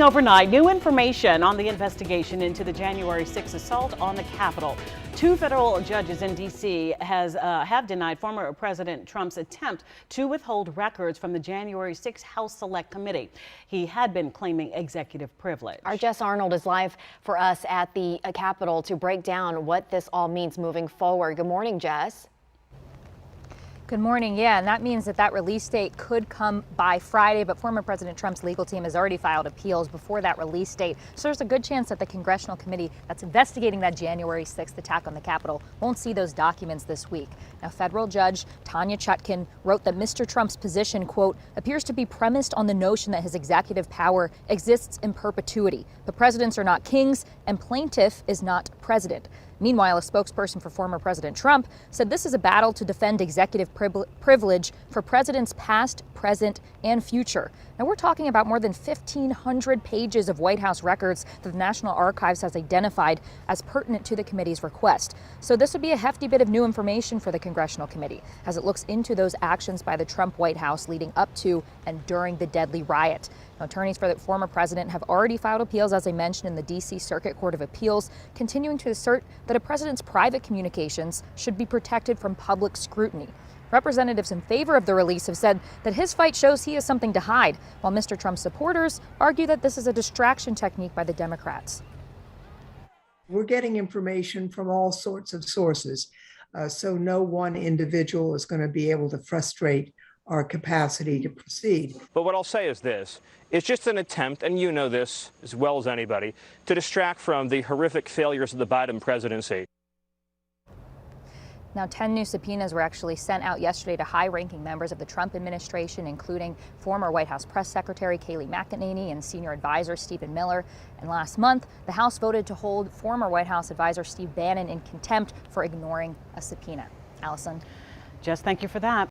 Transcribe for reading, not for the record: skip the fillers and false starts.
Overnight, new information on the investigation into the January 6th assault on the Capitol. Two federal judges in D.C. have denied former President Trump's attempt to withhold records from the January 6th House Select Committee. He had been claiming executive privilege. Our Jess Arnold is live for us at the Capitol to break down what this all means moving forward. Good morning, Jess. Good morning. Yeah, and that means that release date could come by Friday, but former President Trump's legal team has already filed appeals before that release date. So there's a good chance that the congressional committee that's investigating that January 6th attack on the Capitol won't see those documents this week. Now, federal judge Tanya Chutkan wrote that Mr. Trump's position, quote, appears to be premised on the notion that his executive power exists in perpetuity. But presidents are not kings and plaintiff is not president. Meanwhile, a spokesperson for former President Trump said this is a battle to defend executive privilege for presidents past, present, and future. Now, we're talking about more than 1,500 pages of White House records that the National Archives has identified as pertinent to the committee's request. So this would be a hefty bit of new information for the Congressional Committee as it looks into those actions by the Trump White House leading up to and during the deadly riot. Now, attorneys for the former president have already filed appeals, as I mentioned, in the D.C. Circuit Court of Appeals, continuing to assert that a president's private communications should be protected from public scrutiny. Representatives in favor of the release have said that his fight shows he has something to hide, while Mr. Trump's supporters argue that this is a distraction technique by the Democrats. We're getting information from all sorts of sources, so no one individual is going to be able to frustrate our capacity to proceed. But what I'll say is this. It's just an attempt, and you know this as well as anybody, to distract from the horrific failures of the Biden presidency. Now, 10 new subpoenas were actually sent out yesterday to high-ranking members of the Trump administration, including former White House Press Secretary Kayleigh McEnany and senior advisor Stephen Miller. And last month, the House voted to hold former White House advisor Steve Bannon in contempt for ignoring a subpoena. Allison. Jess, thank you for that.